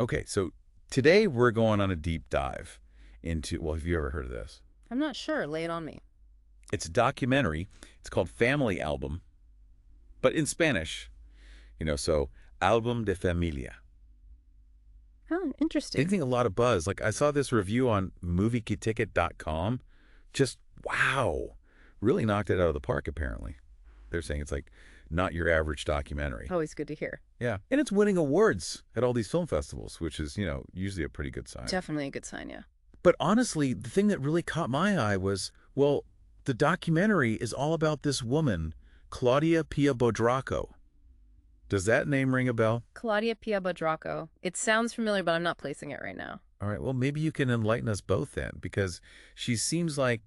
Okay, so today we're going on a deep dive into, well, have you ever heard of this? I'm not sure. Lay it on me. It's a documentary. It's called Family Album, but in Spanish, so Album de Familia. Oh, interesting. Getting a lot of buzz. Like, I saw this review on MovieKaTicket.com. Just, wow. Really knocked it out of the park, apparently. They're saying it's like not your average documentary. Always good to hear. Yeah. And it's winning awards at all these film festivals, which is, usually a pretty good sign. Definitely a good sign, yeah. But honestly, the thing that really caught my eye was, well, the documentary is all about this woman, Claudia Pía Baudracco. Does that name ring a bell? Claudia Pía Baudracco. It sounds familiar, but I'm not placing it right now. All right, well, maybe you can enlighten us both then, because she seems like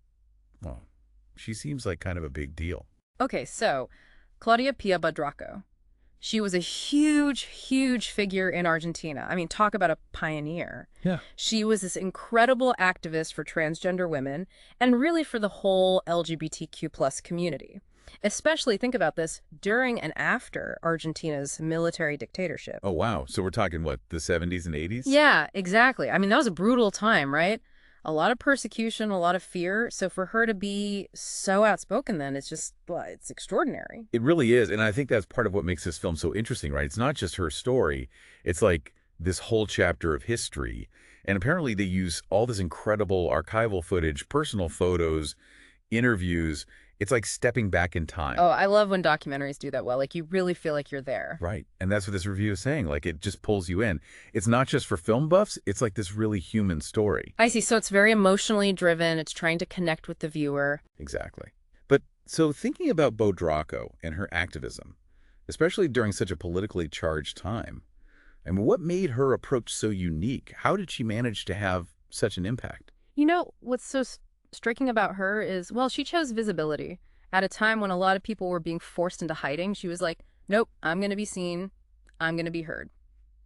kind of a big deal. Okay, so Claudia Pía Baudracco. She was a huge, huge figure in Argentina. I mean, talk about a pioneer. Yeah. She was this incredible activist for transgender women and really for the whole LGBTQ plus community. Especially, think about this, during and after Argentina's military dictatorship. Oh, wow. So we're talking, what, the 70s and 80s? Yeah, exactly. I mean, that was a brutal time, right? A lot of persecution, a lot of fear. So for her to be so outspoken then, it's just, well, it's extraordinary. It really is. And I think that's part of what makes this film so interesting, right? It's not just her story. It's like this whole chapter of history. And apparently they use all this incredible archival footage, personal photos, interviews. It's like stepping back in time. Oh, I love when documentaries do that well. Like, you really feel like you're there. Right. And that's what this review is saying. Like, it just pulls you in. It's not just for film buffs. It's like this really human story. I see. So it's very emotionally driven. It's trying to connect with the viewer. Exactly. But so thinking about Baudracco and her activism, especially during such a politically charged time, I mean, what made her approach so unique? How did she manage to have such an impact? You know, what's so striking about her is, well, she chose visibility. At a time when a lot of people were being forced into hiding, she was like, nope, I'm going to be seen. I'm going to be heard.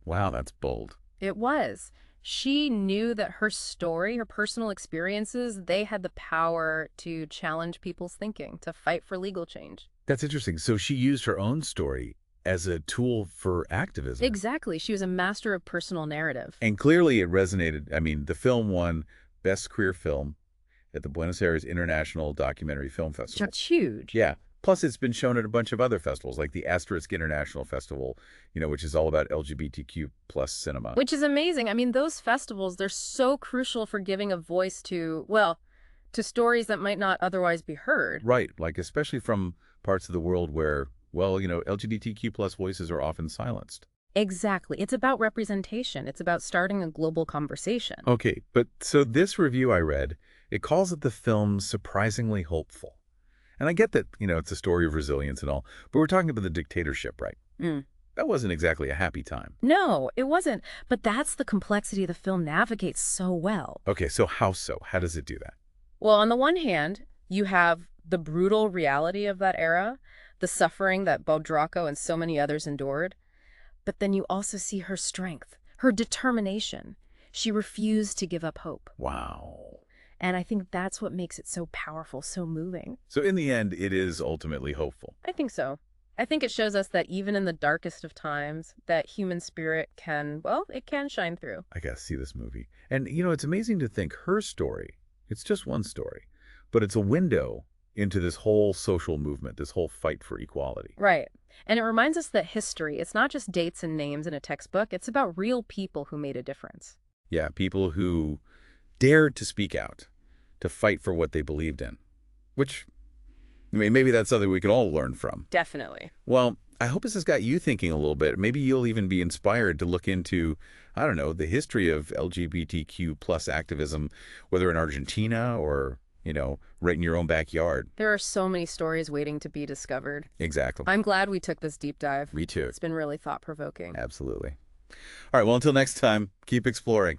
Wow, that's bold. It was. She knew that her story, her personal experiences, they had the power to challenge people's thinking, to fight for legal change. That's interesting. So she used her own story as a tool for activism. Exactly. She was a master of personal narrative. And clearly it resonated. I mean, the film won Best Queer Film at the Buenos Aires International Documentary Film Festival. That's huge. Yeah. Plus, it's been shown at a bunch of other festivals, like the Asterisk International Festival, which is all about LGBTQ plus cinema. Which is amazing. I mean, those festivals, they're so crucial for giving a voice to, well, to stories that might not otherwise be heard. Right. Like, especially from parts of the world where, well, LGBTQ plus voices are often silenced. Exactly. It's about representation. It's about starting a global conversation. Okay, but so this review I read, it calls it the film surprisingly hopeful. And I get that, it's a story of resilience and all, but we're talking about the dictatorship, right? That wasn't exactly a happy time. No, it wasn't. But that's the complexity the film navigates so well. Okay, so how so? How does it do that? Well, on the one hand, you have the brutal reality of that era, the suffering that Baudracco and so many others endured. But then you also see her strength, her determination. She refused to give up hope. Wow. And I think that's what makes it so powerful, so moving. So in the end, it is ultimately hopeful. I think so. I think it shows us that even in the darkest of times, that human spirit can, well, it can shine through. I gotta see this movie. And, it's amazing to think her story, it's just one story, but it's a window into this whole social movement, this whole fight for equality. Right. And it reminds us that history, it's not just dates and names in a textbook. It's about real people who made a difference. Yeah, people who dared to speak out, to fight for what they believed in, which, maybe that's something we can all learn from. Definitely. Well, I hope this has got you thinking a little bit. Maybe you'll even be inspired to look into, I don't know, the history of LGBTQ plus activism, whether in Argentina or, right in your own backyard. There are so many stories waiting to be discovered. Exactly. I'm glad we took this deep dive. Me too. It's been really thought-provoking. Absolutely. All right, well, until next time, keep exploring.